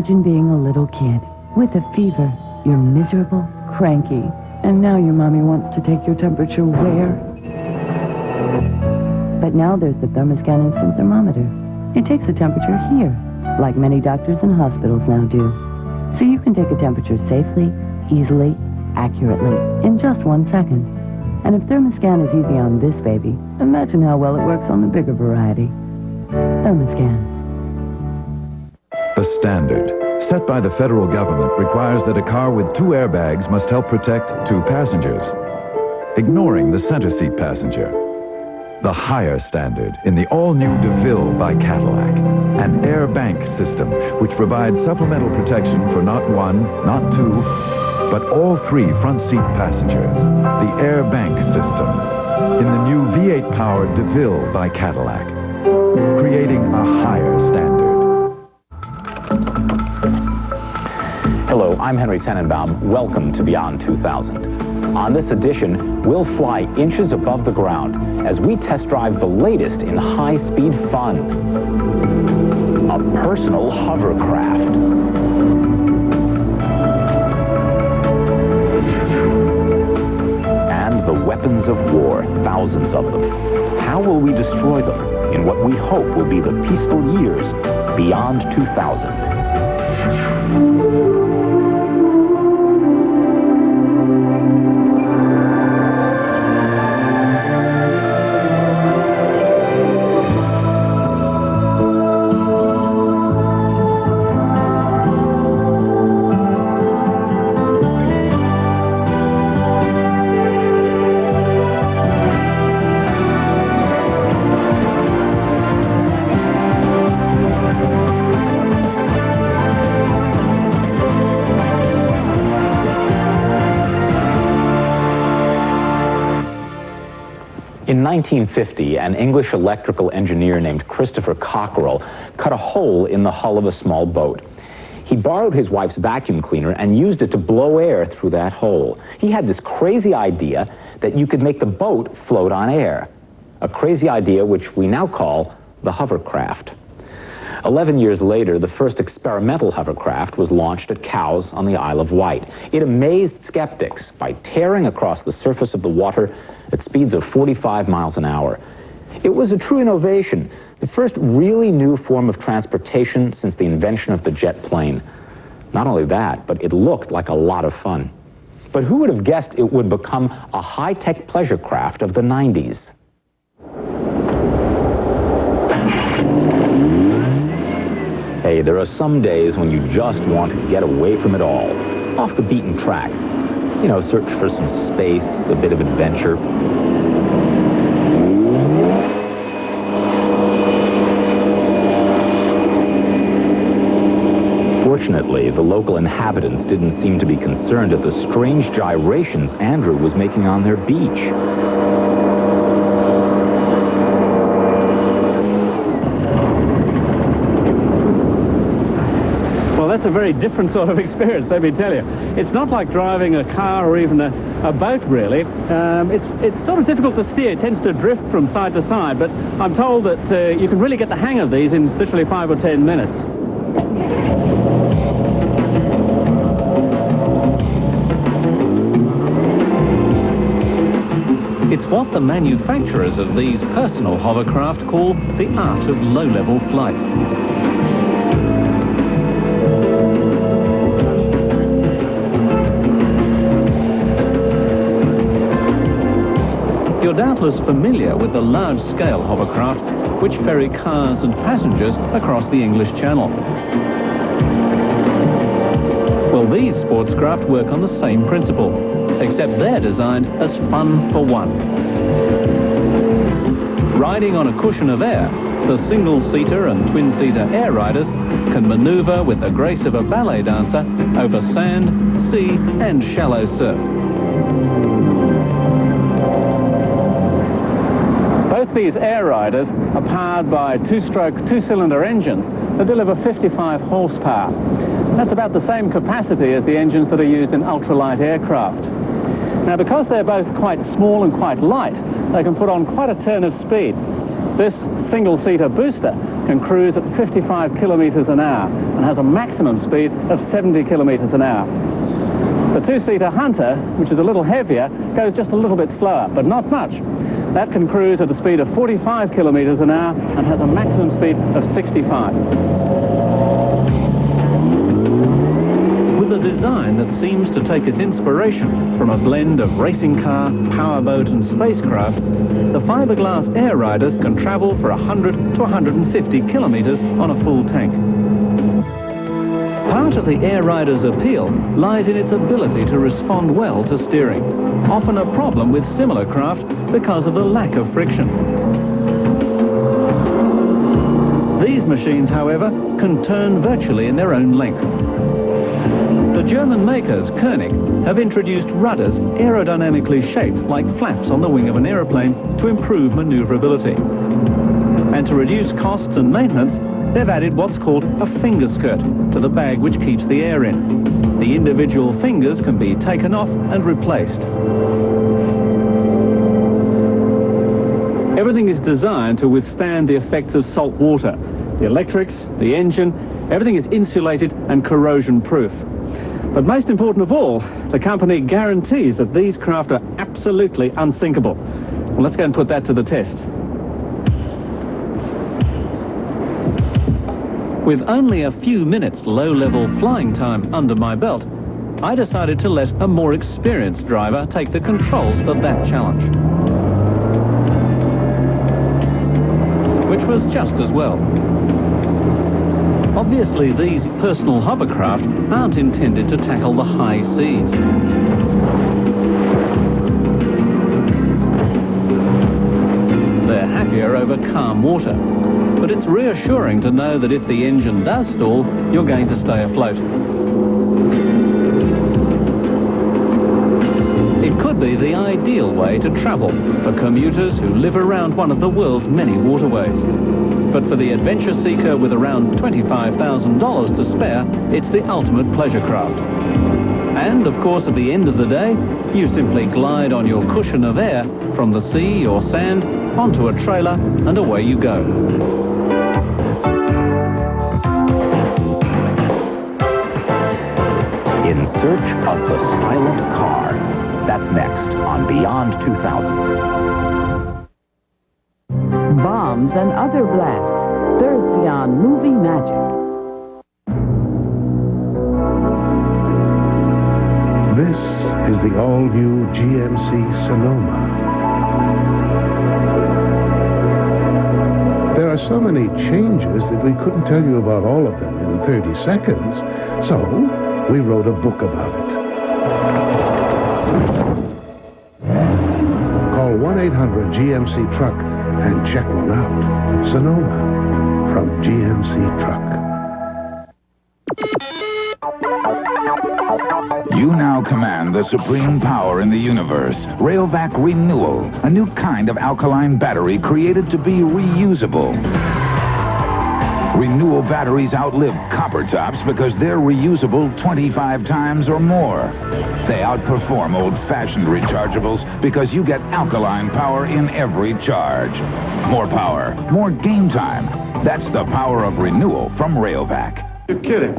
Imagine being a little kid with a fever. You're miserable, cranky, and now your mommy wants to take your temperature where? But now there's the Thermoscan instant thermometer. It takes a temperature here, like many doctors and hospitals now do. So you can take a temperature safely, easily, accurately, in just 1 second. And if Thermoscan is easy on this baby, imagine how well it works on the bigger variety. Thermoscan. The standard set by the federal government requires that a car with 2 airbags must help protect 2 passengers, ignoring the center seat passenger. The higher standard in the all-new DeVille by Cadillac, an air bank system which provides supplemental protection for not 1, not 2, but all 3 front seat passengers. The air bank system in the new V8-powered DeVille by Cadillac, creating a higher standard. Hello, I'm Henry Tenenbaum. Welcome to Beyond 2000. On this edition, we'll fly inches above the ground as we test drive the latest in high-speed fun. A personal hovercraft. And the weapons of war, thousands of them. How will we destroy them in what we hope will be the peaceful years beyond 2000? In 1950, an English electrical engineer named Christopher Cockerell cut a hole in the hull of a small boat. He borrowed his wife's vacuum cleaner and used it to blow air through that hole. He had this crazy idea that you could make the boat float on air. A crazy idea which we now call the hovercraft. 11 years later, the first experimental hovercraft was launched at Cowes on the Isle of Wight. It amazed skeptics by tearing across the surface of the water at speeds of 45 miles an hour. It was a true innovation, the first really new form of transportation since the invention of the jet plane. Not only that, but it looked like a lot of fun. But who would have guessed it would become a high-tech pleasure craft of the 90s? Hey, there are some days when you just want to get away from it all, off the beaten track. You know, search for some space, a bit of adventure. Fortunately, the local inhabitants didn't seem to be concerned at the strange gyrations Andrew was making on their beach. That's a very different sort of experience, let me tell you. It's not like driving a car or even a boat, really. It's sort of difficult to steer. It tends to drift from side to side, but I'm told that you can really get the hang of these in literally 5 or 10 minutes. It's what the manufacturers of these personal hovercraft call the art of low-level flight. You're doubtless familiar with the large-scale hovercraft which ferry cars and passengers across the English Channel. Well, these sportscraft work on the same principle, except they're designed as fun for one. Riding on a cushion of air, the single-seater and twin-seater air riders can maneuver with the grace of a ballet dancer over sand, sea, and shallow surf. Both these air riders are powered by two-stroke, two-cylinder engines that deliver 55 horsepower. That's about the same capacity as the engines that are used in ultralight aircraft. Now, because they're both quite small and quite light, they can put on quite a turn of speed. This single-seater booster can cruise at 55 kilometres an hour and has a maximum speed of 70 kilometres an hour. The two-seater Hunter, which is a little heavier, goes just a little bit slower, but not much. That can cruise at a speed of 45 kilometres an hour and has a maximum speed of 65. With a design that seems to take its inspiration from a blend of racing car, powerboat and spacecraft, the fiberglass Air Riders can travel for 100 to 150 kilometres on a full tank. Part of the Air Rider's appeal lies in its ability to respond well to steering, often a problem with similar craft because of the lack of friction. These machines, however, can turn virtually in their own length. The German makers, Koenig, have introduced rudders aerodynamically shaped like flaps on the wing of an aeroplane to improve maneuverability. And to reduce costs and maintenance, they've added what's called a finger skirt to the bag which keeps the air in. The individual fingers can be taken off and replaced. Everything is designed to withstand the effects of salt water. The electrics, the engine, everything is insulated and corrosion-proof. But most important of all, the company guarantees that these craft are absolutely unsinkable. Well, let's go and put that to the test. With only a few minutes low-level flying time under my belt, I decided to let a more experienced driver take the controls of that challenge. Which was just as well. Obviously, these personal hovercraft aren't intended to tackle the high seas. They're happier over calm water. But it's reassuring to know that if the engine does stall, you're going to stay afloat. It could be the ideal way to travel for commuters who live around one of the world's many waterways. But for the adventure seeker with around $25,000 to spare, it's the ultimate pleasure craft. And, of course, at the end of the day, you simply glide on your cushion of air from the sea or sand onto a trailer and away you go. In Search of the Silent Car. That's next on Beyond 2000. Bombs and other blasts. Thursday on Movie Magic. This is the all-new GMC Sonoma. There are so many changes that we couldn't tell you about all of them in 30 seconds, so we wrote a book about it. Call 1-800-GMC-TRUCK and check one out. Sonoma from GMC Truck. You now command the supreme power in the universe. Railvac Renewal, a new kind of alkaline battery created to be reusable. Renewal batteries outlive copper tops because they're reusable 25 times or more. They outperform old-fashioned rechargeables because you get alkaline power in every charge. More power, more game time. That's the power of renewal from Railvac. You're kidding.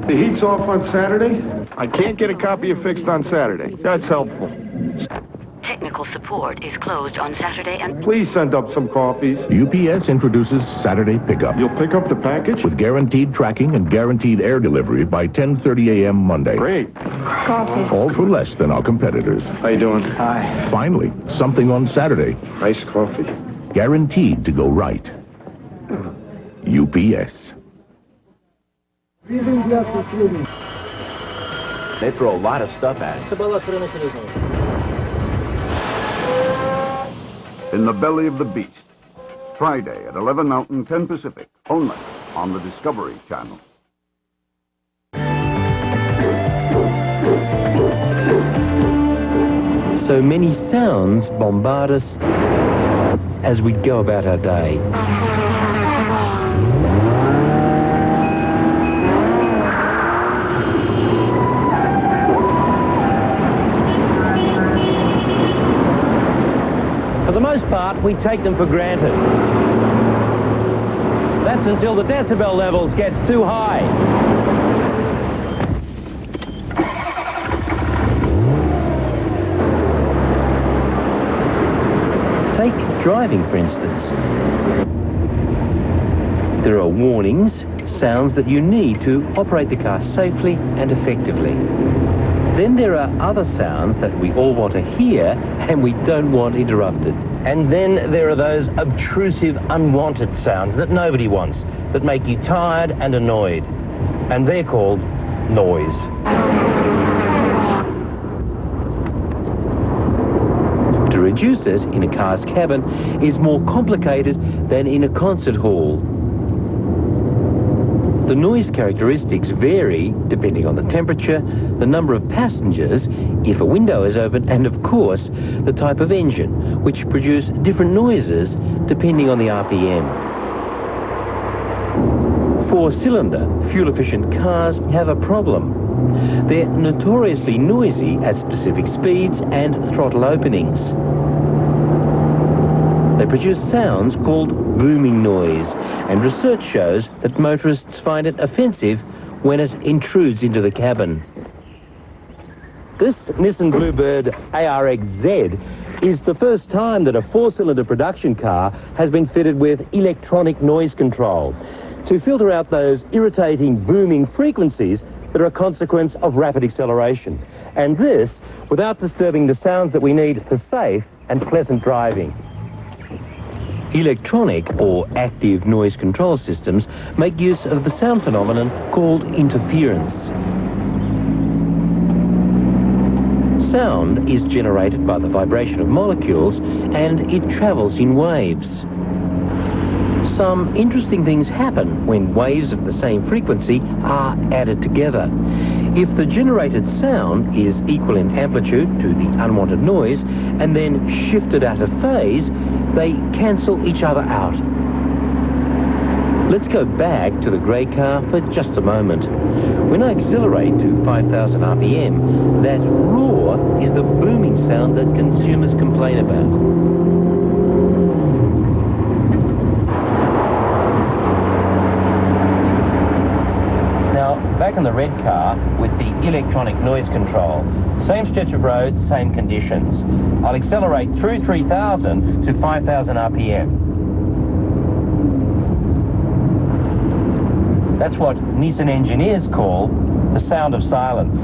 The heat's off on Saturday? I can't get a copy of Fixed on Saturday. That's helpful. Technical support is closed on Saturday and... Please send up some coffees. UPS introduces Saturday Pickup You'll pick up the package? with guaranteed tracking and guaranteed air delivery by 10:30 a.m. Monday. Great. All for less than our competitors. How you doing? Hi. Finally, something on Saturday, Nice coffee. guaranteed to go right. UPS. They throw a lot of stuff at it. In the Belly of the Beast. Friday at 11 Mountain, 10 Pacific. Only on the Discovery Channel. So many sounds bombard us as we go about our day. For the most part, we take them for granted. That's until the decibel levels get too high. Take driving, for instance. There are warnings, sounds that you need to operate the car safely and effectively. Then there are other sounds that we all want to hear and we don't want interrupted. And then there are those obtrusive, unwanted sounds that nobody wants, that make you tired and annoyed. And they're called noise. To reduce it in a car's cabin is more complicated than in a concert hall. The noise characteristics vary depending on the temperature, the number of passengers, if a window is open, and of course, the type of engine, which produce different noises depending on the RPM. Four-cylinder, fuel-efficient cars have a problem. They're notoriously noisy at specific speeds and throttle openings. They produce sounds called booming noise, and research shows that motorists find it offensive when it intrudes into the cabin. This Nissan Bluebird ARX-Z is the first time that a four-cylinder production car has been fitted with electronic noise control to filter out those irritating booming frequencies that are a consequence of rapid acceleration. And this without disturbing the sounds that we need for safe and pleasant driving. Electronic or active noise control systems make use of the sound phenomenon called interference. Sound is generated by the vibration of molecules and it travels in waves. Some interesting things happen when waves of the same frequency are added together. If the generated sound is equal in amplitude to the unwanted noise and then shifted out of phase, they cancel each other out. Let's go back to the grey car for just a moment. When I accelerate to 5,000 RPM, that roar is the booming sound that consumers complain about. Back in the red car with the electronic noise control. Same stretch of road, same conditions. I'll accelerate through 3,000 to 5,000 RPM. That's what Nissan engineers call the sound of silence.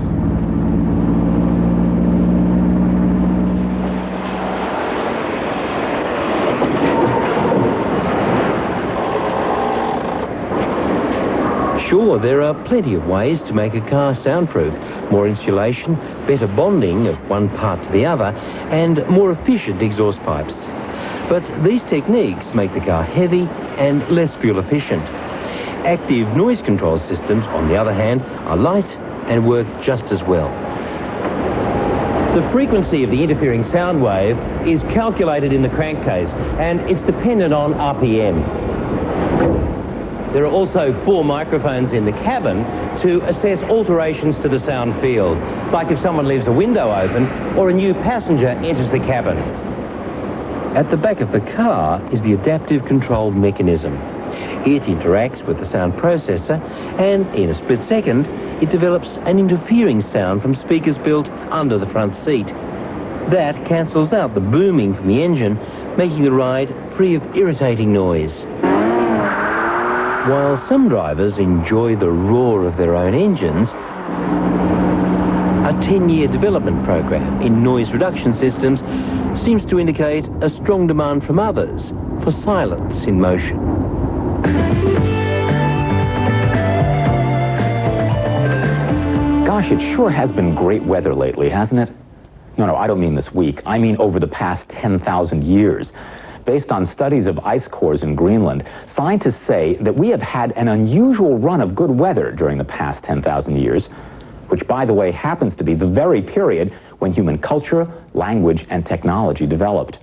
Sure, there are plenty of ways to make a car soundproof. More insulation, better bonding of one part to the other, and more efficient exhaust pipes. But these techniques make the car heavy and less fuel efficient. Active noise control systems, on the other hand, are light and work just as well. The frequency of the interfering sound wave is calculated in the crankcase, and it's dependent on RPM. There are also 4 microphones in the cabin to assess alterations to the sound field, like if someone leaves a window open or a new passenger enters the cabin. At the back of the car is the adaptive control mechanism. It interacts with the sound processor, and in a split second, it develops an interfering sound from speakers built under the front seat. That cancels out the booming from the engine, making the ride free of irritating noise. While some drivers enjoy the roar of their own engines, a 10-year development program in noise reduction systems seems to indicate a strong demand from others for silence in motion. Gosh, it sure has been great weather lately, hasn't it? No, I don't mean this week. I mean over the past 10,000 years. Based on studies of ice cores in Greenland, scientists say that we have had an unusual run of good weather during the past 10,000 years, which, by the way, happens to be the very period when human culture, language, and technology developed.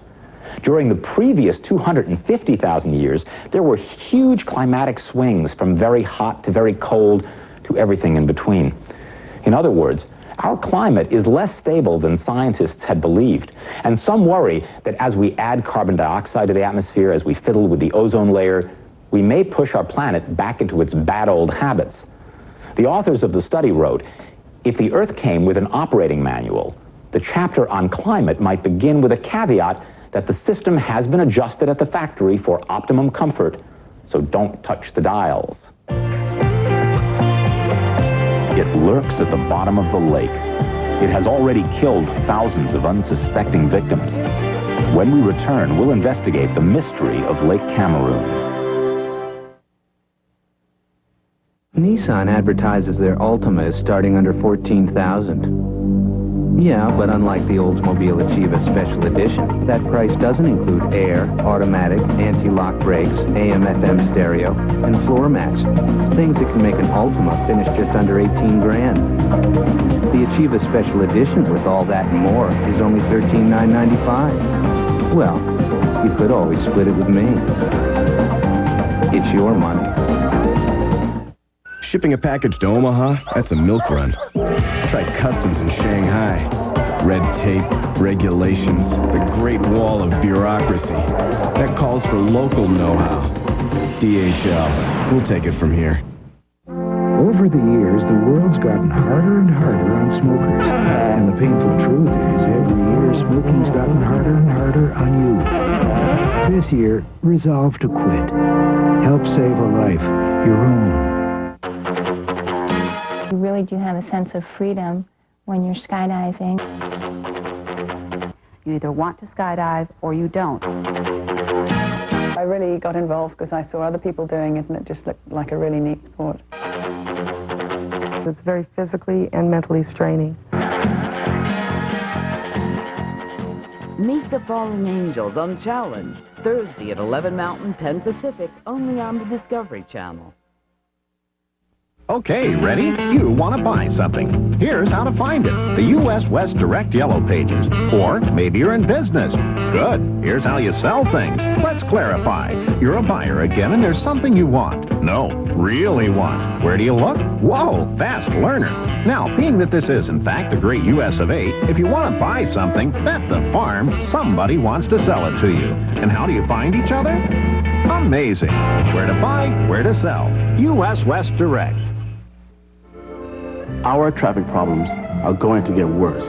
During the previous 250,000 years, there were huge climatic swings from very hot to very cold to everything in between. In other words, our climate is less stable than scientists had believed, and some worry that as we add carbon dioxide to the atmosphere, as we fiddle with the ozone layer, we may push our planet back into its bad old habits. The authors of the study wrote, if the Earth came with an operating manual, the chapter on climate might begin with a caveat that the system has been adjusted at the factory for optimum comfort, so don't touch the dials. It lurks at the bottom of the lake. It has already killed thousands of unsuspecting victims. When we return, we'll investigate the mystery of Lake Cameroon. Nissan advertises their Altima as starting under $14,000. Yeah, but unlike the Oldsmobile Achieva Special Edition, that price doesn't include air, automatic, anti-lock brakes, AM/FM stereo, and floor mats. Things that can make an Altima finish just under 18 grand. The Achieva Special Edition with all that and more is only $13,995. Well, you could always split it with me. It's your money. Shipping a package to Omaha, that's a milk run. Tried customs in Shanghai. Red tape, regulations, the Great Wall of bureaucracy. That calls for local know-how. DHL, we'll take it from here. Over the years, the world's gotten harder and harder on smokers. And the painful truth is, every year, smoking's gotten harder and harder on you. This year, resolve to quit. Help save a life, your own. You really do have a sense of freedom when you're skydiving. You either want to skydive or you don't. I really got involved because I saw other people doing it and it just looked like a really neat sport. It's very physically and mentally straining. Meet the Fallen Angels on Challenge, Thursday at 11 Mountain, 10 Pacific, only on the Discovery Channel. Okay, ready? You want to buy something. Here's how to find it. The U.S. West Direct Yellow Pages. Or maybe you're in business. Good. Here's how you sell things. Let's clarify. You're a buyer again and there's something you want. No, really want. Where do you look? Whoa, fast learner. Now, being that this is, in fact, the great U.S. of A., if you want to buy something, bet the farm somebody wants to sell it to you. And how do you find each other? Amazing. Where to buy, where to sell. U.S. West Direct. Our traffic problems are going to get worse.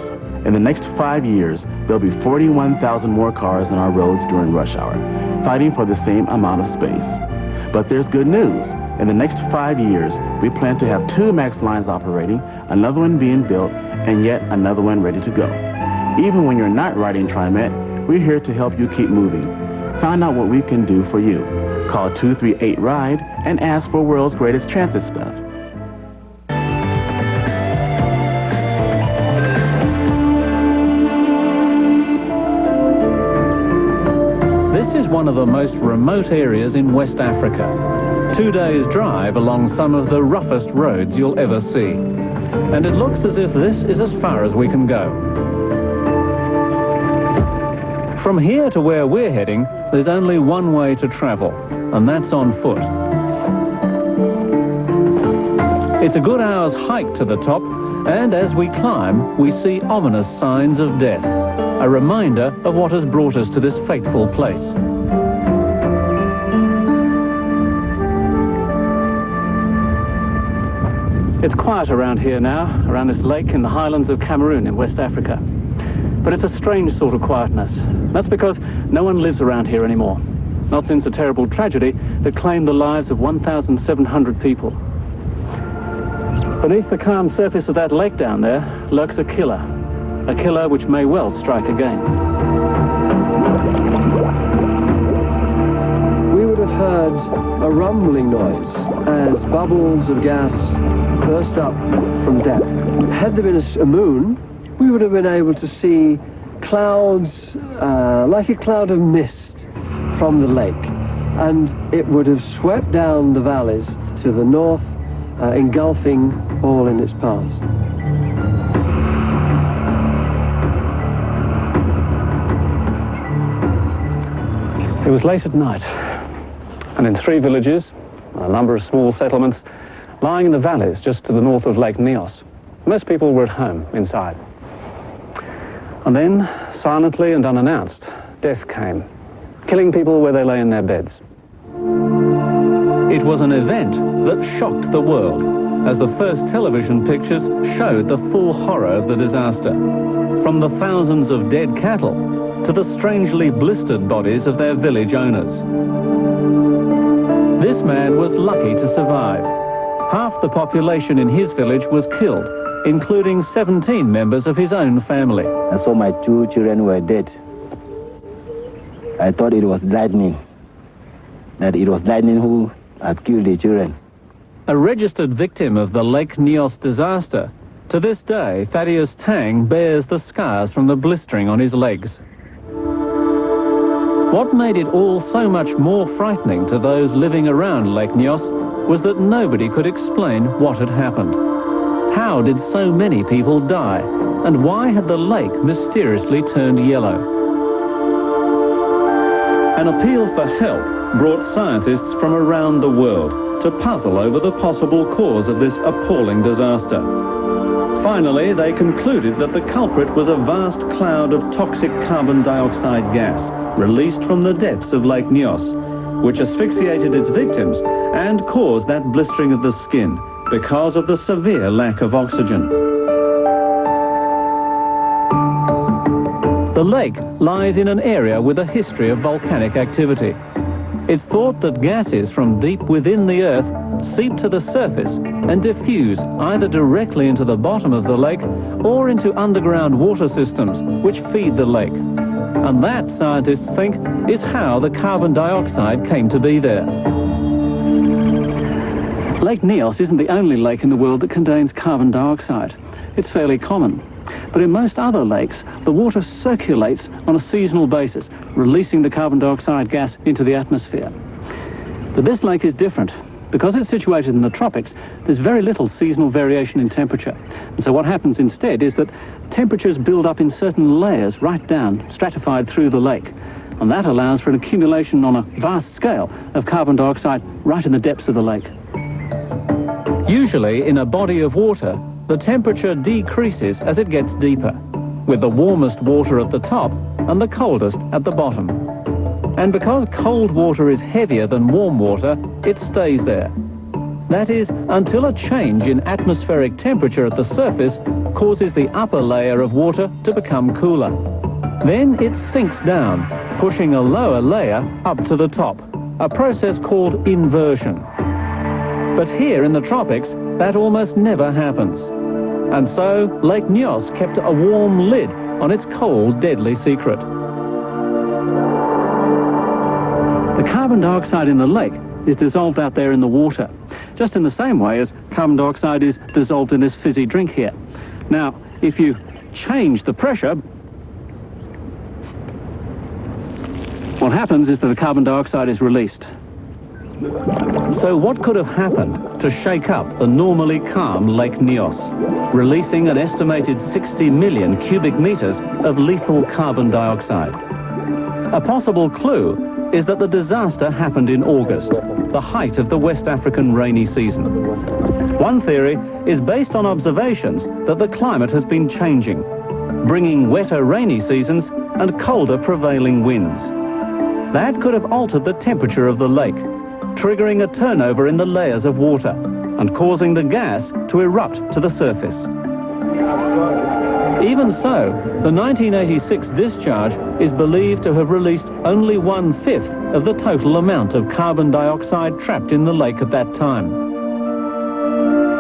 In the next 5 years, there'll be 41,000 more cars on our roads during rush hour, fighting for the same amount of space. But there's good news. In the next 5 years, we plan to have 2 MAX lines operating, another one being built, and yet another one ready to go. Even when you're not riding TriMet, we're here to help you keep moving. Find out what we can do for you. Call 238-RIDE and ask for World's Greatest Transit Stuff. This is one of the most remote areas in West Africa. 2 days' drive along some of the roughest roads you'll ever see. And it looks as if this is as far as we can go. From here to where we're heading, there's only one way to travel, and that's on foot. It's a good hour's hike to the top, and as we climb, we see ominous signs of death, a reminder of what has brought us to this fateful place. It's quiet around here now, around this lake in the highlands of Cameroon in West Africa. But it's a strange sort of quietness. That's because no one lives around here anymore. Not since a terrible tragedy that claimed the lives of 1,700 people. Beneath the calm surface of that lake down there lurks a killer which may well strike again. We would have heard a rumbling noise as bubbles of gas burst up from depth. Had there been a moon, we would have been able to see clouds, like a cloud of mist from the lake, and it would have swept down the valleys to the north, engulfing all in its path. It was late at night, and in 3 villages, and a number of small settlements, lying in the valleys just to the north of Lake Nyos, most people were at home, inside. And then, silently and unannounced, death came, killing people where they lay in their beds. was an event that shocked the world, as the first television pictures showed the full horror of the disaster, from the thousands of dead cattle to the strangely blistered bodies of their village owners. This man was lucky to survive. Half the population in his village was killed, including 17 members of his own family. I saw my 2 children were dead. I thought it was lightning, that it was lightning who had killed the children. A registered victim of the Lake Nyos disaster, to this day, Thaddeus Tang bears the scars from the blistering on his legs. What made it all so much more frightening to those living around Lake Nyos was that nobody could explain what had happened. How did so many people die? And why had the lake mysteriously turned yellow? An appeal for help brought scientists from around the world to puzzle over the possible cause of this appalling disaster. Finally, they concluded that the culprit was a vast cloud of toxic carbon dioxide gas released from the depths of Lake Nyos, which asphyxiated its victims and caused that blistering of the skin because of the severe lack of oxygen. The lake lies in an area with a history of volcanic activity. It's thought that gases from deep within the earth seep to the surface and diffuse either directly into the bottom of the lake or into underground water systems which feed the lake. And that, scientists think, is how the carbon dioxide came to be there. Lake Nyos isn't the only lake in the world that contains carbon dioxide. It's fairly common. But in most other lakes, the water circulates on a seasonal basis, releasing the carbon dioxide gas into the atmosphere. But this lake is different. Because it's situated in the tropics, there's very little seasonal variation in temperature. And so what happens instead is that temperatures build up in certain layers right down, stratified through the lake. And that allows for an accumulation on a vast scale of carbon dioxide right in the depths of the lake. Usually, in a body of water, the temperature decreases as it gets deeper, with the warmest water at the top and the coldest at the bottom. And because cold water is heavier than warm water, it stays there. That is, until a change in atmospheric temperature at the surface causes the upper layer of water to become cooler. Then it sinks down, pushing a lower layer up to the top, a process called inversion. But here in the tropics, that almost never happens. And so, Lake Nyos kept a warm lid on its cold, deadly secret. The carbon dioxide in the lake is dissolved out there in the water, just in the same way as carbon dioxide is dissolved in this fizzy drink here. Now, if you change the pressure, what happens is that the carbon dioxide is released. So what could have happened to shake up the normally calm Lake Nyos, releasing an estimated 60 million cubic meters of lethal carbon dioxide? A possible clue is that the disaster happened in August, the height of the West African rainy season. One theory is based on observations that the climate has been changing, bringing wetter rainy seasons and colder prevailing winds. That could have altered the temperature of the lake, triggering a turnover in the layers of water and causing the gas to erupt to the surface. Even so, the 1986 discharge is believed to have released only 1/5 of the total amount of carbon dioxide trapped in the lake at that time.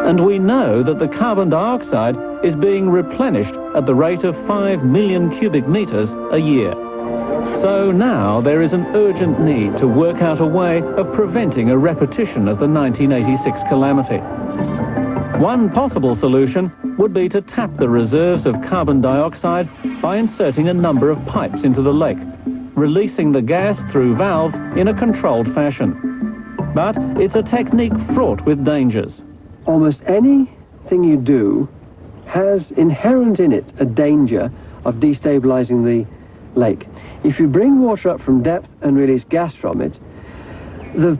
And we know that the carbon dioxide is being replenished at the rate of 5 million cubic meters a year. So now there is an urgent need to work out a way of preventing a repetition of the 1986 calamity. One possible solution would be to tap the reserves of carbon dioxide by inserting a number of pipes into the lake, releasing the gas through valves in a controlled fashion. But it's a technique fraught with dangers. Almost anything you do has inherent in it a danger of destabilizing the lake. If you bring water up from depth and release gas from it, the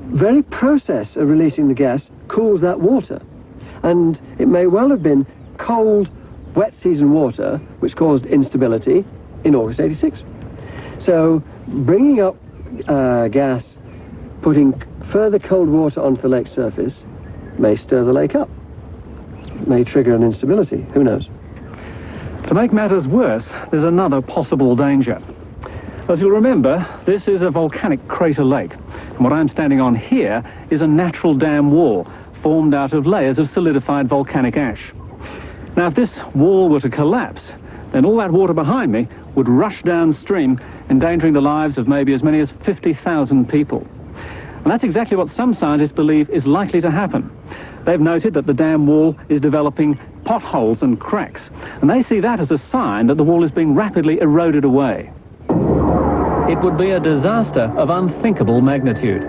very process of releasing the gas cools that water. And it may well have been cold, wet season water which caused instability in August 86. So bringing up gas, putting further cold water onto the lake surface may stir the lake up. It may trigger an instability. Who knows? To make matters worse, there's another possible danger. As you'll remember, this is a volcanic crater lake, and what I'm standing on here is a natural dam wall formed out of layers of solidified volcanic ash. Now, if this wall were to collapse, then all that water behind me would rush downstream, endangering the lives of maybe as many as 50,000 people. And that's exactly what some scientists believe is likely to happen. They've noted that the dam wall is developing potholes and cracks, and they see that as a sign that the wall is being rapidly eroded away. It would be a disaster of unthinkable magnitude.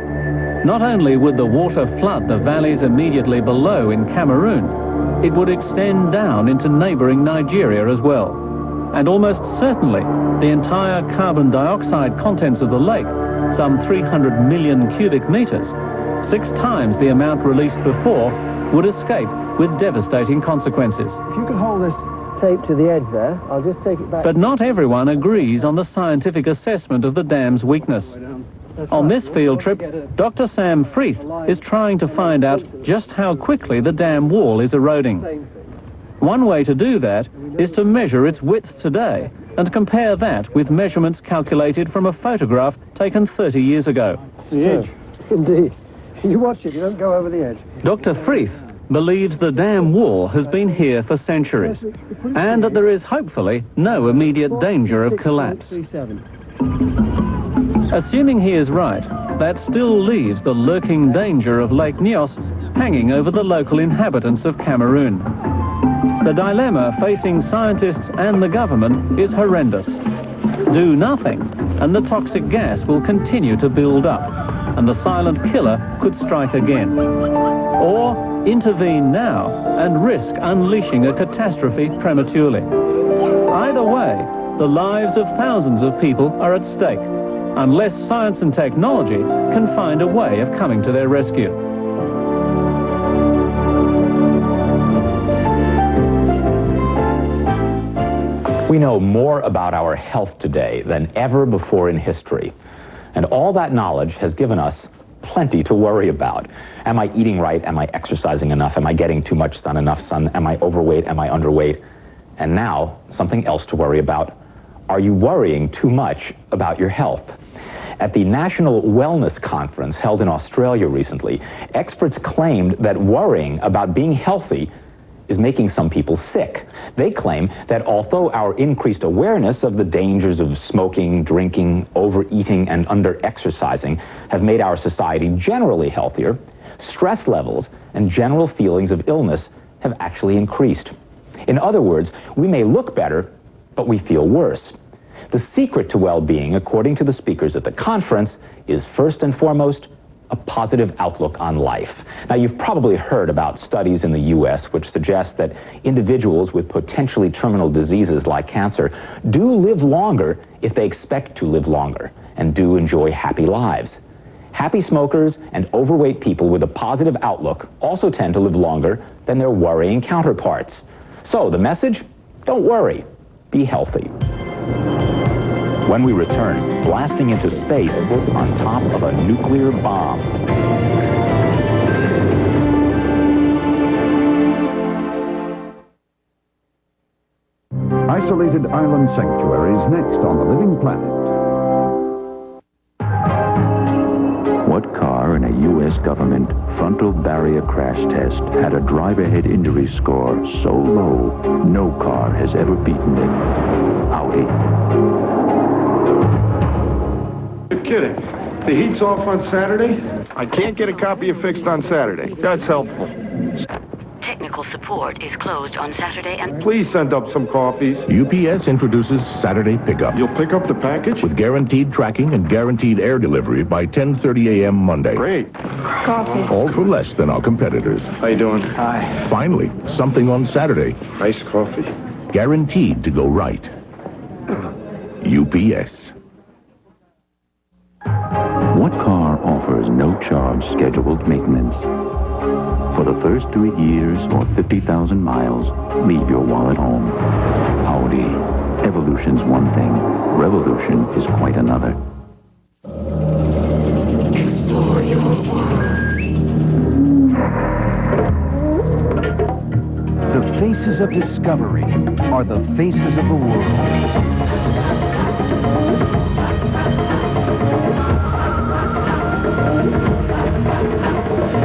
Not only would the water flood the valleys immediately below in Cameroon, it would extend down into neighboring Nigeria as well. And almost certainly, the entire carbon dioxide contents of the lake, some 300 million cubic meters, 6 times the amount released before, would escape with devastating consequences. If you could hold this tape to the edge there, I'll just take it back. But not everyone agrees on the scientific assessment of the dam's weakness. On this field trip, Dr. Sam Freeth is trying to find out just how quickly the dam wall is eroding. One way to do that is to measure its width today and compare that with measurements calculated from a photograph taken 30 years ago. The edge. Indeed. You watch it, you don't go over the edge. Dr. Freeth believes the dam wall has been here for centuries and that there is hopefully no immediate danger of collapse. Assuming he is right, that still leaves the lurking danger of Lake Nyos hanging over the local inhabitants of Cameroon. The dilemma facing scientists and the government is horrendous. Do nothing, and the toxic gas will continue to build up, and the silent killer could strike again. Or intervene now and risk unleashing a catastrophe prematurely. Either way, the lives of thousands of people are at stake, unless science and technology can find a way of coming to their rescue. We know more about our health today than ever before in history. And all that knowledge has given us plenty to worry about. Am I eating right? Am I exercising enough? Am I getting too much sun, enough sun? Am I overweight? Am I underweight? And now, something else to worry about. Are you worrying too much about your health? At the National Wellness Conference held in Australia recently, experts claimed that worrying about being healthy is making some people sick. They claim that although our increased awareness of the dangers of smoking, drinking, overeating, and under-exercising have made our society generally healthier, stress levels and general feelings of illness have actually increased. In other words, we may look better, but we feel worse. The secret to well-being, according to the speakers at the conference, is first and foremost a positive outlook on life. Now, you've probably heard about studies in the U.S. which suggest that individuals with potentially terminal diseases like cancer do live longer if they expect to live longer and do enjoy happy lives. Happy smokers and overweight people with a positive outlook also tend to live longer than their worrying counterparts. So the message? Don't worry. Be healthy. When we return, blasting into space on top of a nuclear bomb. Isolated island sanctuaries next on The Living Planet. What car in a U.S. government frontal barrier crash test had a driver head injury score so low, no car has ever beaten it? Audi. You're kidding. The heat's off on Saturday? I can't get a copy of Fixed on Saturday. That's helpful. Technical support is closed on Saturday and... Please send up some coffees. UPS introduces Saturday Pickup. You'll pick up the package? With guaranteed tracking and guaranteed air delivery by 10:30 a.m. Monday. Great. Coffee. All for less than our competitors. How you doing? Hi. Finally, something on Saturday. Nice coffee. Guaranteed to go right. UPS. What car offers no charge scheduled maintenance? For the first 3 years or 50,000 miles, leave your wallet home. Audi. Evolution's one thing. Revolution is quite another. Explore your world. Discovery are the faces of the world.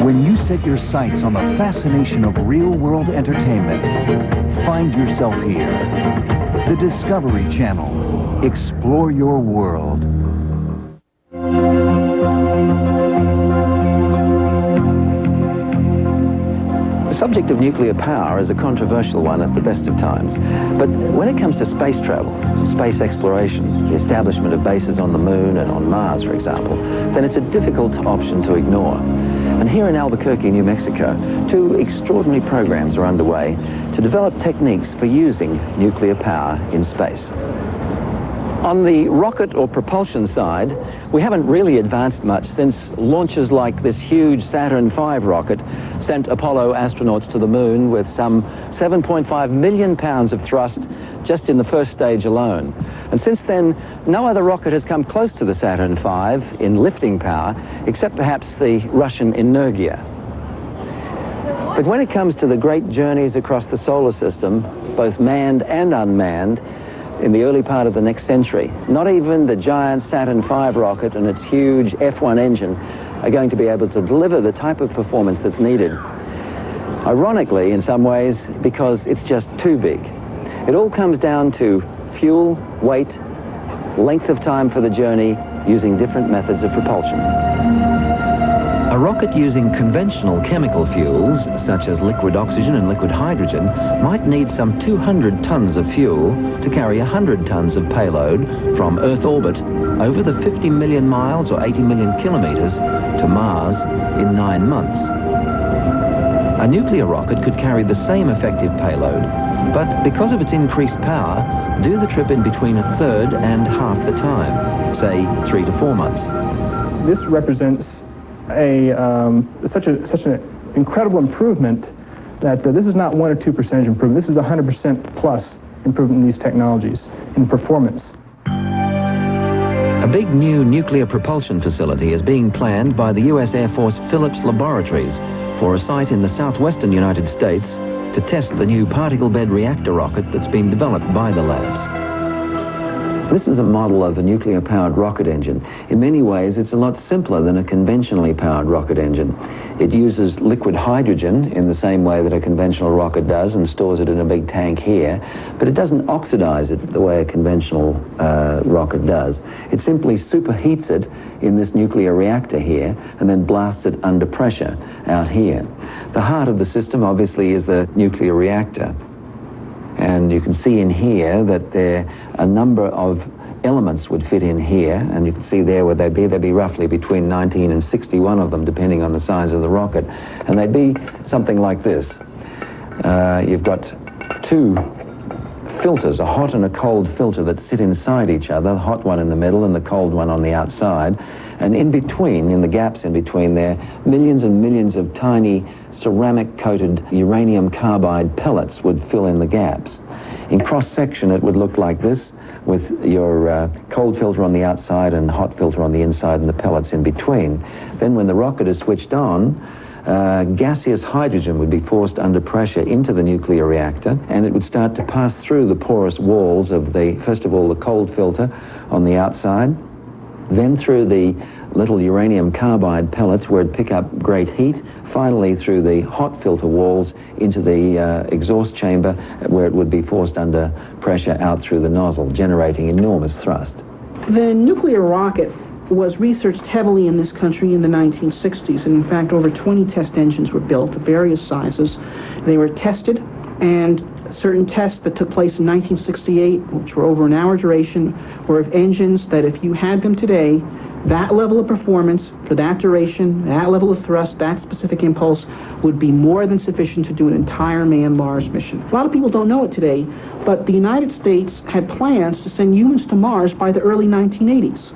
When you set your sights on the fascination of real-world entertainment, find yourself here. The Discovery Channel. Explore your world. The subject of nuclear power is a controversial one at the best of times. But when it comes to space travel, space exploration, the establishment of bases on the Moon and on Mars, for example, then it's a difficult option to ignore. And here in Albuquerque, New Mexico, 2 extraordinary programs are underway to develop techniques for using nuclear power in space. On the rocket or propulsion side, we haven't really advanced much since launches like this huge Saturn V rocket sent Apollo astronauts to the Moon with some 7.5 million pounds of thrust just in the first stage alone. And since then, no other rocket has come close to the Saturn V in lifting power, except perhaps the Russian Energia. But when it comes to the great journeys across the solar system, both manned and unmanned, in the early part of the next century, not even the giant Saturn V rocket and its huge F1 engine are going to be able to deliver the type of performance that's needed. Ironically, in some ways, because it's just too big. It all comes down to fuel, weight, length of time for the journey, using different methods of propulsion. A rocket using conventional chemical fuels, such as liquid oxygen and liquid hydrogen, might need some 200 tons of fuel to carry 100 tons of payload from Earth orbit over the 50 million miles or 80 million kilometers to Mars in 9 months. A nuclear rocket could carry the same effective payload, but because of its increased power, do the trip in between a third and half the time, say 3 to 4 months. This represents such an incredible improvement that this is not 1 or 2% improvement. This is 100% plus improvement in these technologies, in performance. A big new nuclear propulsion facility is being planned by the U.S. Air Force Phillips Laboratories for a site in the southwestern United States to test the new particle bed reactor rocket that's been developed by the labs. This is a model of a nuclear-powered rocket engine. In many ways, it's a lot simpler than a conventionally powered rocket engine. It uses liquid hydrogen in the same way that a conventional rocket does and stores it in a big tank here, but it doesn't oxidize it the way a conventional rocket does. It simply superheats it in this nuclear reactor here and then blasts it under pressure out here. The heart of the system, obviously, is the nuclear reactor. And you can see in here that a number of elements would fit in here, and you can see there where they'd be. There'd be roughly between 19 and 61 of them, depending on the size of the rocket. And they'd be something like this. You've got 2 filters, a hot and a cold filter that sit inside each other, the hot one in the middle and the cold one on the outside. And in between, in the gaps in between there, millions and millions of tiny ceramic-coated uranium carbide pellets would fill in the gaps. In cross-section, it would look like this, with your cold filter on the outside and hot filter on the inside and the pellets in between. Then when the rocket is switched on, gaseous hydrogen would be forced under pressure into the nuclear reactor, and it would start to pass through the porous walls of first of all, the cold filter on the outside, then through the little uranium carbide pellets where it'd pick up great heat, finally through the hot filter walls into the exhaust chamber where it would be forced under pressure out through the nozzle, generating enormous thrust. The nuclear rocket was researched heavily in this country in the 1960s, and in fact over 20 test engines were built of various sizes. They were tested, and certain tests that took place in 1968, which were over an hour duration, were of engines that if you had them today, that level of performance for that duration, that level of thrust, that specific impulse would be more than sufficient to do an entire manned Mars mission. A lot of people don't know it today, but the United States had plans to send humans to Mars by the early 1980s.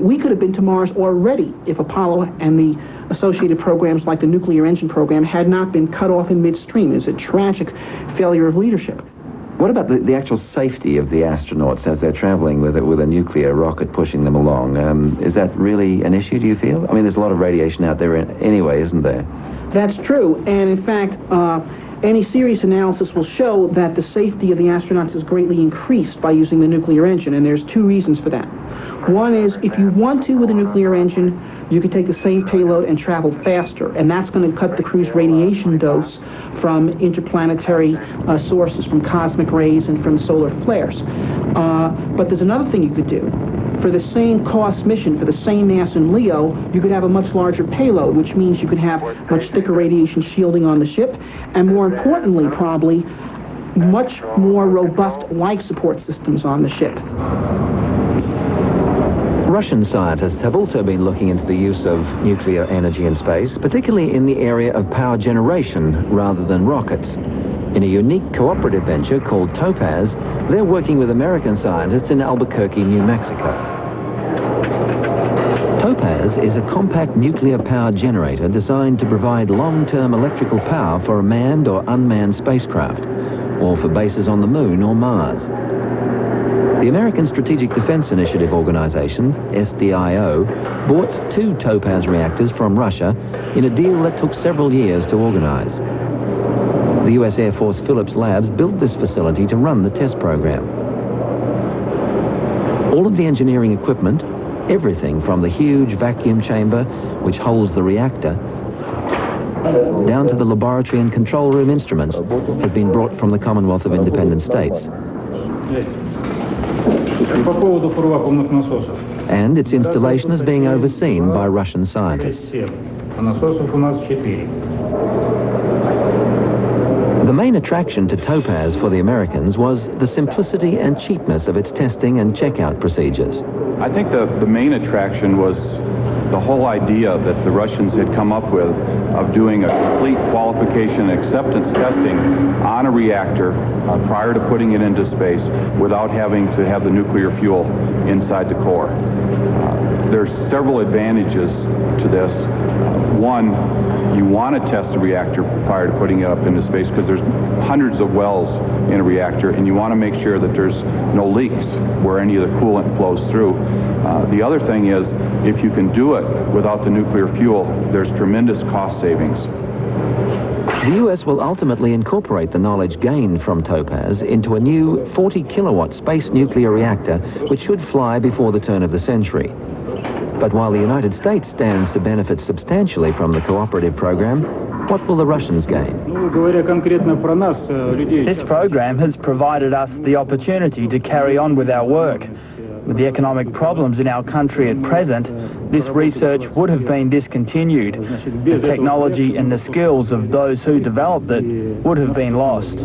We could have been to Mars already if Apollo and the associated programs like the nuclear engine program had not been cut off in midstream. It's a tragic failure of leadership. What about the actual safety of the astronauts as they're traveling with a nuclear rocket pushing them along? Is that really an issue, do you feel? I mean, there's a lot of radiation out there anyway, isn't there? That's true, and in fact, any serious analysis will show that the safety of the astronauts is greatly increased by using the nuclear engine, and there's two reasons for that. One is, if you want to with a nuclear engine, you can take the same payload and travel faster, and that's going to cut the crew's radiation dose from interplanetary sources, from cosmic rays and from solar flares. But there's another thing you could do. For the same cost mission, for the same mass in LEO, you could have a much larger payload, which means you could have much thicker radiation shielding on the ship, and more importantly, probably, much more robust life support systems on the ship. Russian scientists have also been looking into the use of nuclear energy in space, particularly in the area of power generation rather than rockets. In a unique cooperative venture called Topaz, they're working with American scientists in Albuquerque, New Mexico. Topaz is a compact nuclear power generator designed to provide long-term electrical power for a manned or unmanned spacecraft, or for bases on the Moon or Mars. The American Strategic Defense Initiative Organization, SDIO, bought 2 Topaz reactors from Russia in a deal that took several years to organize. The U.S. Air Force Phillips Labs built this facility to run the test program. All of the engineering equipment, everything from the huge vacuum chamber which holds the reactor, down to the laboratory and control room instruments, has been brought from the Commonwealth of Independent States. And its installation is being overseen by Russian scientists. The main attraction to Topaz for the Americans was the simplicity and cheapness of its testing and checkout procedures. I think the main attraction was the whole idea that the Russians had come up with of doing a complete qualification and acceptance testing on a reactor prior to putting it into space without having to have the nuclear fuel inside the core. There's several advantages to this. One, you want to test the reactor prior to putting it up into space because there's hundreds of wells in a reactor, and you want to make sure that there's no leaks where any of the coolant flows through. The other thing is, if you can do it without the nuclear fuel, there's tremendous cost savings. The U.S. will ultimately incorporate the knowledge gained from Topaz into a new 40-kilowatt space nuclear reactor, which should fly before the turn of the century. But while the United States stands to benefit substantially from the cooperative program, what will the Russians gain? This program has provided us the opportunity to carry on with our work. With the economic problems in our country at present, this research would have been discontinued. The technology and the skills of those who developed it would have been lost.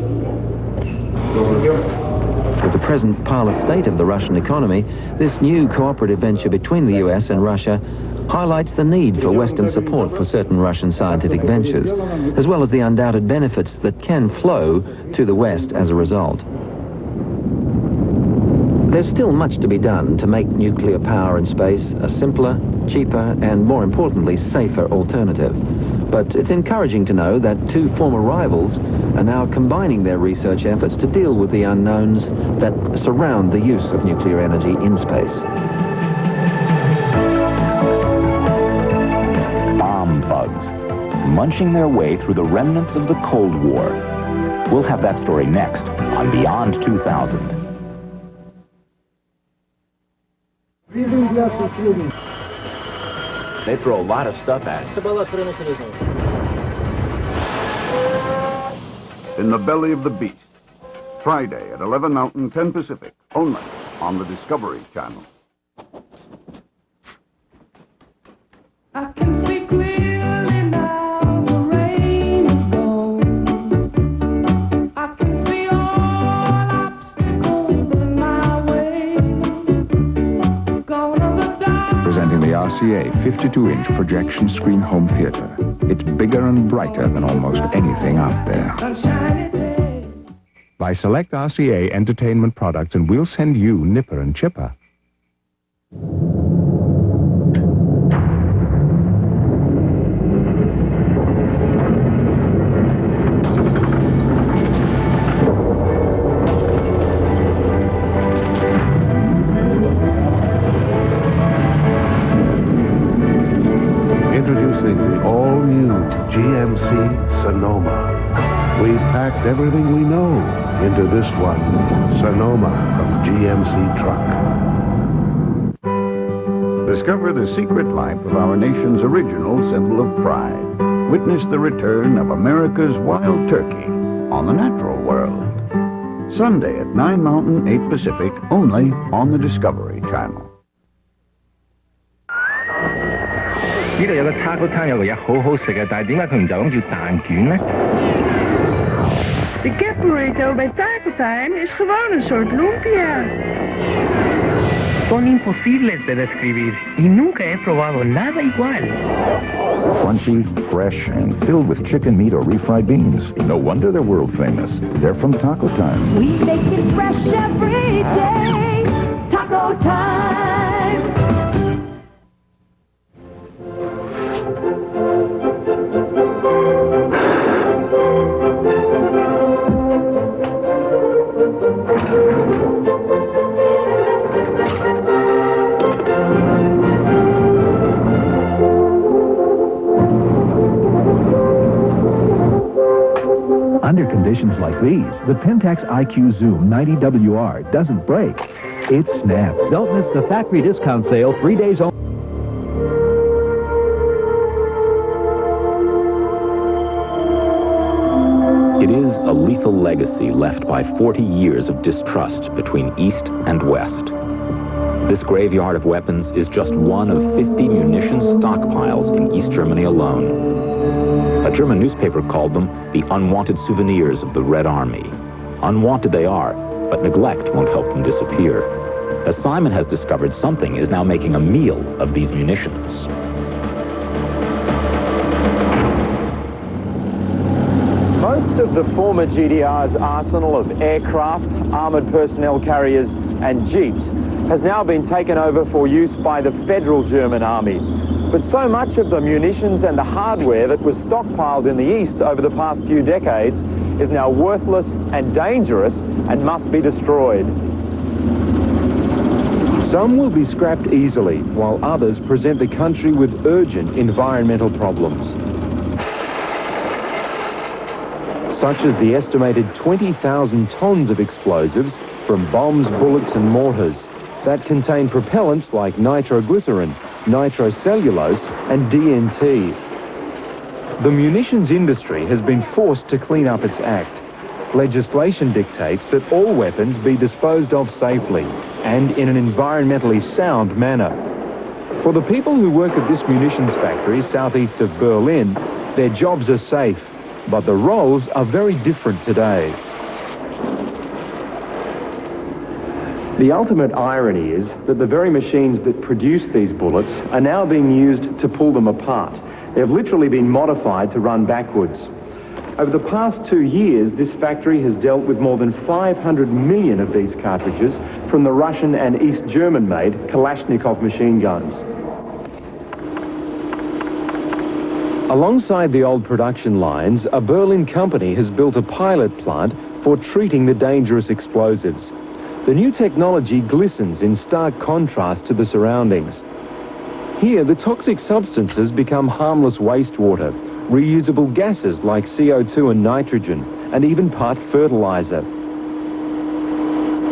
With the present parlous state of the Russian economy, this new cooperative venture between the US and Russia highlights the need for Western support for certain Russian scientific ventures, as well as the undoubted benefits that can flow to the West as a result. There's still much to be done to make nuclear power in space a simpler, cheaper, and more importantly, safer alternative. But it's encouraging to know that 2 former rivals are now combining their research efforts to deal with the unknowns that surround the use of nuclear energy in space. Bomb bugs, munching their way through the remnants of the Cold War. We'll have that story next on Beyond 2000. They throw a lot of stuff at us. In the belly of the beast, Friday at 11 Mountain, 10 Pacific, only on the Discovery Channel. I can see clearly now the rain is gone. I can see all obstacles in my way. Gone are the dark. Presenting the RCA 52-inch projection screen home theater. It's bigger and brighter than almost anything out there. Buy select RCA entertainment products and we'll send you Nipper and Chipper. Introducing the all-new GMC Sonoma. We've packed everything we know into this one, Sonoma from GMC Truck. Discover the secret life of our nation's original symbol of pride. Witness the return of America's wild turkey on the Natural World. Sunday at 9 Mountain, 8 Pacific, only on the Discovery Channel. 呢度有個叉骨攤有個嘢好好食嘅，但係點解佢唔就咁叫蛋卷呢？ De kipburrito bij Tacotuin is gewoon een soort lumpia. Son imposibles de describir y nunca he probado nada igual. Crunchy, fresh, and filled with chicken meat or refried beans. No wonder they're world famous. They're from Taco Time. We make it fresh every day. Taco Time. Under conditions like these, the Pentax IQ Zoom 90WR doesn't break. It snaps. Don't miss the factory discount sale 3 days only. It is a lethal legacy left by 40 years of distrust between East and West. This graveyard of weapons is just one of 50 munitions stockpiles in East Germany alone. A German newspaper called them the unwanted souvenirs of the Red Army. Unwanted they are, but neglect won't help them disappear. As Simon has discovered, something is now making a meal of these munitions. Most of the former GDR's arsenal of aircraft, armoured personnel carriers and jeeps has now been taken over for use by the Federal German Army. But so much of the munitions and the hardware that was stockpiled in the East over the past few decades is now worthless and dangerous and must be destroyed. Some will be scrapped easily, while others present the country with urgent environmental problems, such as the estimated 20,000 tons of explosives from bombs, bullets and mortars that contain propellants like nitroglycerin, nitrocellulose and DNT. The munitions industry has been forced to clean up its act. Legislation dictates that all weapons be disposed of safely and in an environmentally sound manner. For the people who work at this munitions factory southeast of Berlin, their jobs are safe, but the roles are very different today. The ultimate irony is that the very machines that produce these bullets are now being used to pull them apart. They've literally been modified to run backwards. Over the past 2 years, this factory has dealt with more than 500 million of these cartridges from the Russian and East German-made Kalashnikov machine guns. Alongside the old production lines, a Berlin company has built a pilot plant for treating the dangerous explosives. The new technology glistens in stark contrast to the surroundings. Here, the toxic substances become harmless wastewater, reusable gases like CO2 and nitrogen, and even part fertilizer.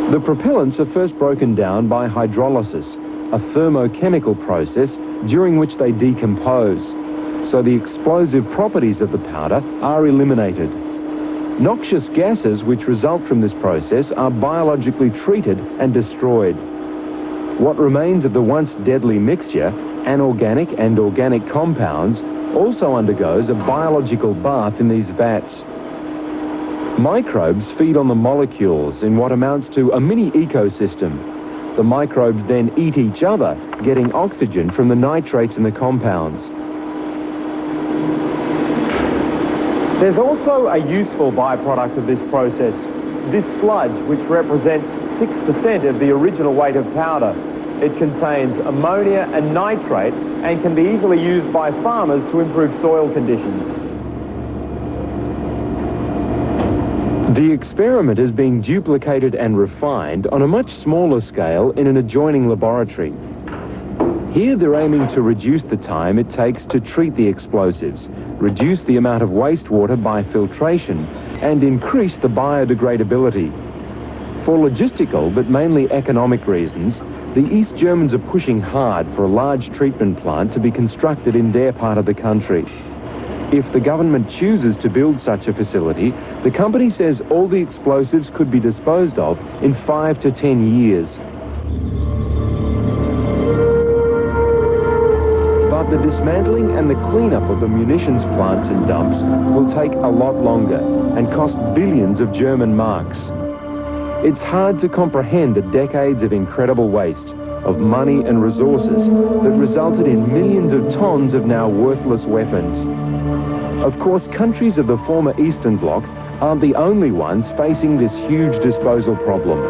The propellants are first broken down by hydrolysis, a thermochemical process during which they decompose, so the explosive properties of the powder are eliminated. Noxious gases which result from this process are biologically treated and destroyed. What remains of the once deadly mixture, anorganic and organic compounds, also undergoes a biological bath in these vats. Microbes feed on the molecules in what amounts to a mini ecosystem. The microbes then eat each other, getting oxygen from the nitrates in the compounds. There's also a useful byproduct of this process, this sludge, which represents 6% of the original weight of powder. It contains ammonia and nitrate and can be easily used by farmers to improve soil conditions. The experiment is being duplicated and refined on a much smaller scale in an adjoining laboratory. Here they're aiming to reduce the time it takes to treat the explosives, reduce the amount of wastewater by filtration, and increase the biodegradability. For logistical, but mainly economic reasons, the East Germans are pushing hard for a large treatment plant to be constructed in their part of the country. If the government chooses to build such a facility, the company says all the explosives could be disposed of in 5 to 10 years. But the dismantling and the cleanup of the munitions plants and dumps will take a lot longer and cost billions of German marks. It's hard to comprehend the decades of incredible waste, of money and resources that resulted in millions of tons of now worthless weapons. Of course, countries of the former Eastern Bloc aren't the only ones facing this huge disposal problem.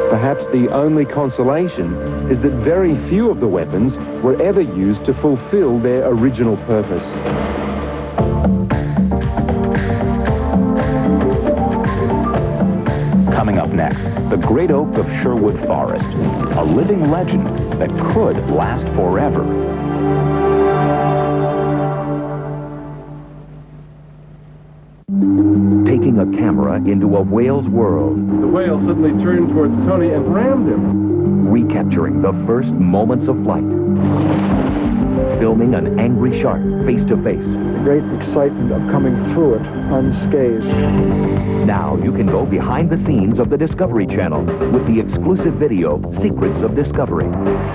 Perhaps the only consolation is that very few of the weapons were ever used to fulfill their original purpose. Coming up next, the Great Oak of Sherwood Forest, a living legend that could last forever. Taking a camera into a whale's world. The whale suddenly turned towards Tony and rammed him. Recapturing the first moments of flight. Filming an angry shark face to face. The great excitement of coming through it unscathed. Now you can go behind the scenes of the Discovery Channel with the exclusive video, Secrets of Discovery.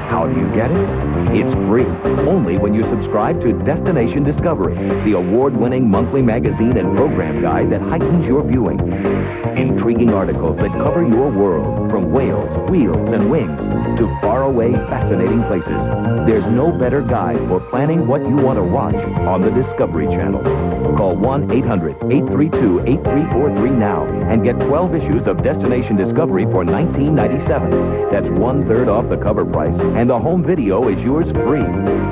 How do you get it? It's free, only when you subscribe to Destination Discovery, the award-winning monthly magazine and program guide that heightens your viewing. Intriguing articles that cover your world, from whales, wheels, and wings, to faraway, fascinating places. There's no better guide for planning what you want to watch on the Discovery Channel. Call 1-800-832-8343 now and get 12 issues of Destination Discovery for $19.97. That's 1/3 off the cover price, and the home video is yours free.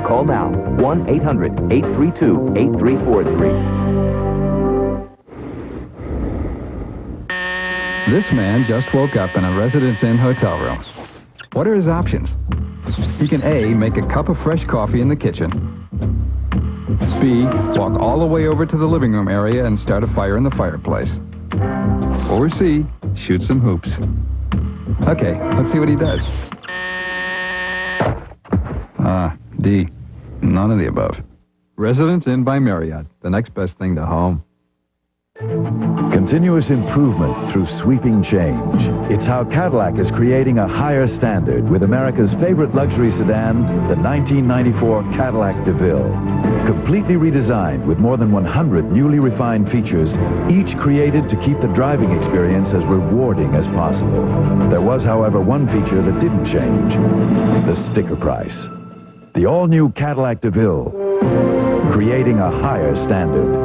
Call now, 1-800-832-8343. This man just woke up in a Residence Inn hotel room. What are his options? He can A, make a cup of fresh coffee in the kitchen. B, walk all the way over to the living room area and start a fire in the fireplace. Or C, shoot some hoops. Okay, let's see what he does. D, none of the above. Residence Inn by Marriott, the next best thing to home. Continuous improvement through sweeping change. It's how Cadillac is creating a higher standard with America's favorite luxury sedan, the 1994 Cadillac DeVille. Completely redesigned with more than 100 newly refined features, each created to keep the driving experience as rewarding as possible. There was, however, one feature that didn't change: the sticker price. The all-new Cadillac DeVille, creating a higher standard.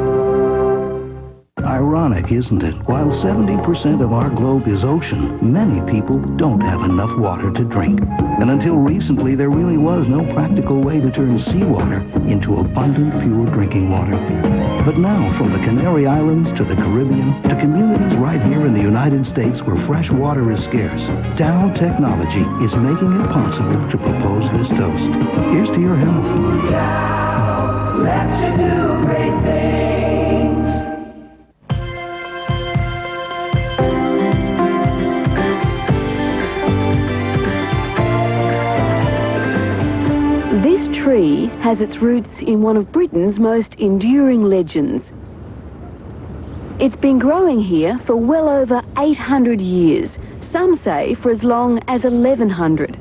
Ironic, isn't it? While 70% of our globe is ocean, many people don't have enough water to drink. And until recently, there really was no practical way to turn seawater into abundant, pure drinking water. But now, from the Canary Islands to the Caribbean, to communities right here in the United States where fresh water is scarce, Dow Technology is making it possible to propose this toast. Here's to your health. Dow lets you do great things. This tree has its roots in one of Britain's most enduring legends. It's been growing here for well over 800 years, some say for as long as 1100.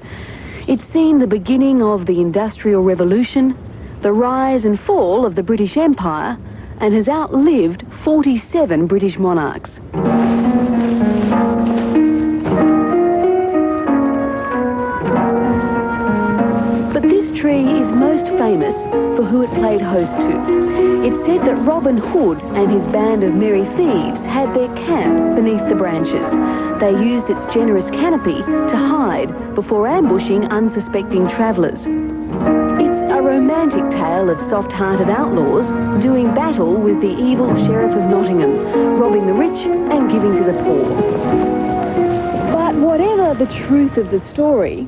It's seen the beginning of the Industrial Revolution, the rise and fall of the British Empire, and has outlived 47 British monarchs. But this tree is most famous for who it played host to. It's said that Robin Hood and his band of merry thieves had their camp beneath the branches. They used its generous canopy to hide before ambushing unsuspecting travellers. It's a romantic tale of soft-hearted outlaws doing battle with the evil Sheriff of Nottingham, robbing the rich and giving to the poor. But whatever the truth of the story,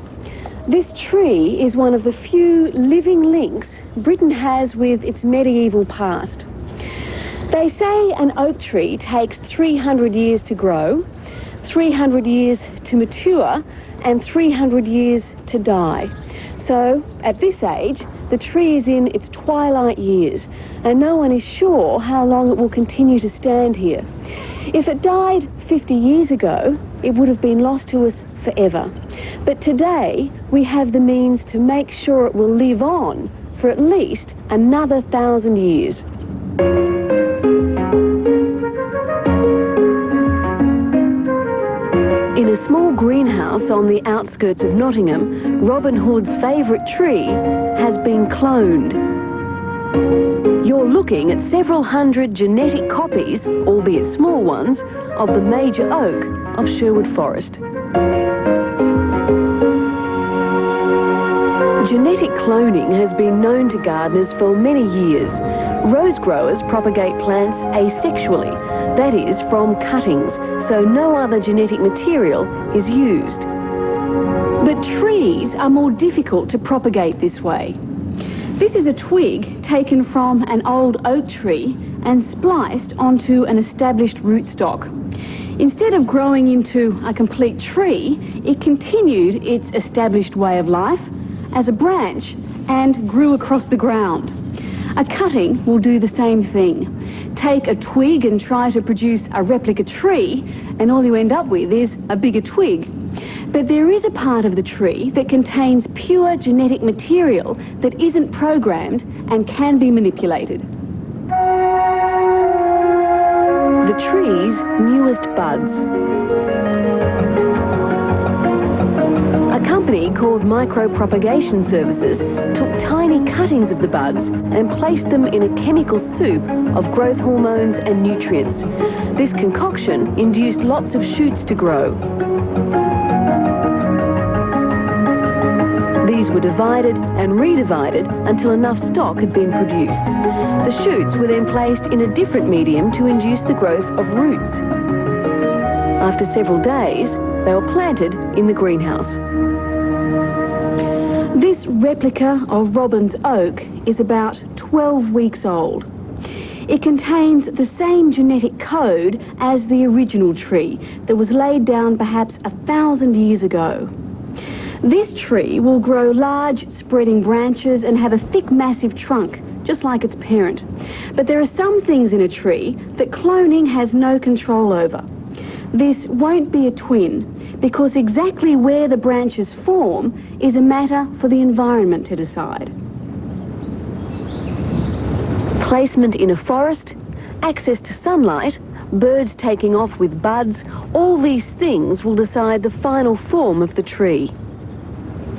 this tree is one of the few living links Britain has with its medieval past. They say an oak tree takes 300 years to grow, 300 years to mature, and 300 years to die. So, at this age, the tree is in its twilight years, and no one is sure how long it will continue to stand here. If it died 50 years ago, it would have been lost to us forever. But today, we have the means to make sure it will live on for at least another 1,000 years. In a small greenhouse on the outskirts of Nottingham, Robin Hood's favourite tree has been cloned. You're looking at several hundred genetic copies, albeit small ones, of the major oak of Sherwood Forest. Genetic cloning has been known to gardeners for many years. Rose growers propagate plants asexually, that is, from cuttings, so no other genetic material is used. But trees are more difficult to propagate this way. This is a twig taken from an old oak tree and spliced onto an established rootstock. Instead of growing into a complete tree, it continued its established way of life as a branch and grew across the ground. A cutting will do the same thing. Take a twig and try to produce a replica tree, and all you end up with is a bigger twig. But there is a part of the tree that contains pure genetic material that isn't programmed and can be manipulated. The tree's newest buds. A company called Micropropagation Services took tiny cuttings of the buds and placed them in a chemical soup of growth hormones and nutrients. This concoction induced lots of shoots to grow. These were divided and redivided until enough stock had been produced. The shoots were then placed in a different medium to induce the growth of roots. After several days, they were planted in the greenhouse. This replica of Robin's oak is about 12 weeks old. It contains the same genetic code as the original tree that was laid down perhaps 1,000 years ago. This tree will grow large, spreading branches and have a thick, massive trunk, just like its parent. But there are some things in a tree that cloning has no control over. This won't be a twin, because exactly where the branches form is a matter for the environment to decide. Placement in a forest, access to sunlight, birds taking off with buds, all these things will decide the final form of the tree.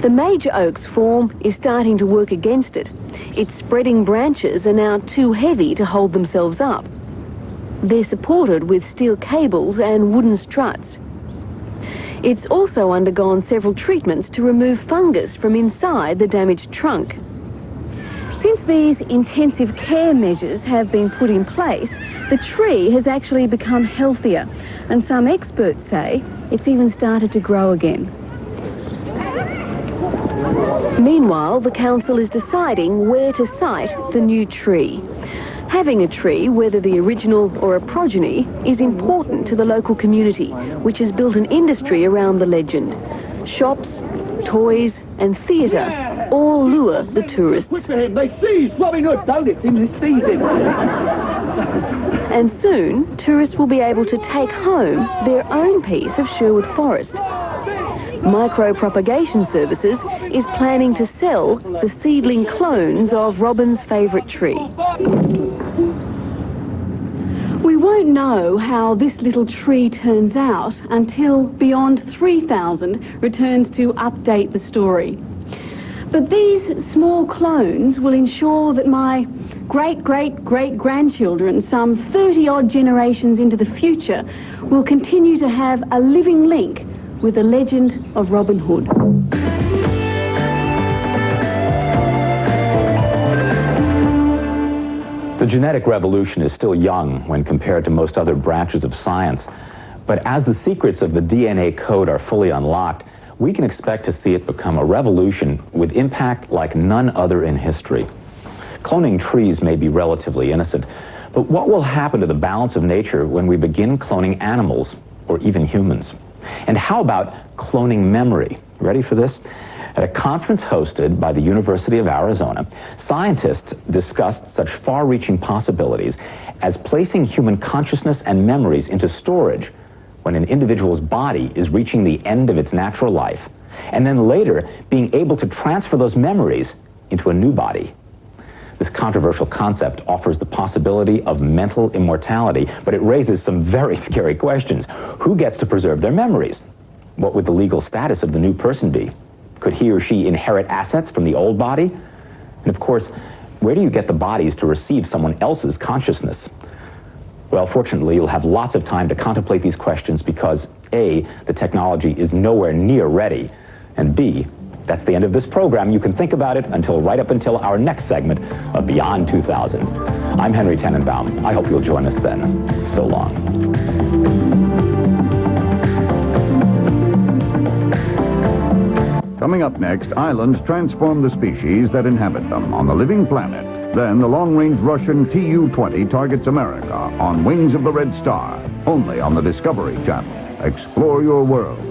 The major oak's form is starting to work against it. Its spreading branches are now too heavy to hold themselves up. They're supported with steel cables and wooden struts. It's also undergone several treatments to remove fungus from inside the damaged trunk. Since these intensive care measures have been put in place, the tree has actually become healthier, and some experts say it's even started to grow again. Meanwhile, the council is deciding where to site the new tree. Having a tree, whether the original or a progeny, is important to the local community, which has built an industry around the legend. Shops, toys and theatre all lure the tourists. They seized Robin Hood, don't it? They seized him. And soon, tourists will be able to take home their own piece of Sherwood Forest. Micropropagation Services is planning to sell the seedling clones of Robin's favourite tree. We won't know how this little tree turns out until Beyond 3000 returns to update the story. But these small clones will ensure that my great-great-great-grandchildren, some 30-odd generations into the future, will continue to have a living link with the legend of Robin Hood. The genetic revolution is still young when compared to most other branches of science, but as the secrets of the DNA code are fully unlocked, we can expect to see it become a revolution with impact like none other in history. Cloning trees may be relatively innocent, But what will happen to the balance of nature when we begin cloning animals or even humans? And how about cloning memory? Ready for this? At a conference hosted by the University of Arizona, scientists discussed such far-reaching possibilities as placing human consciousness and memories into storage when an individual's body is reaching the end of its natural life, and then later being able to transfer those memories into a new body. This controversial concept offers the possibility of mental immortality, but it raises some very scary questions. Who gets to preserve their memories? What would the legal status of the new person be? Could he or she inherit assets from the old body? And of course, where do you get the bodies to receive someone else's consciousness? Well, fortunately, you'll have lots of time to contemplate these questions because A, the technology is nowhere near ready, and B, that's the end of this program. You can think about it right up until our next segment of Beyond 2000. I'm Henry Tenenbaum. I hope you'll join us then. So long. Coming up next, islands transform the species that inhabit them on the living planet. Then the long-range Russian Tu-20 targets America on Wings of the Red Star, only on the Discovery Channel. Explore your world.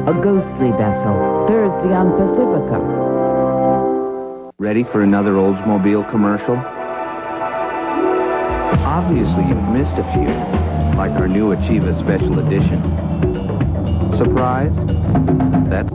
A ghostly vessel, Thursday on Pacifica. Ready for another Oldsmobile commercial? Obviously, you've missed a few, like our new Achieva Special Edition. Surprised? That's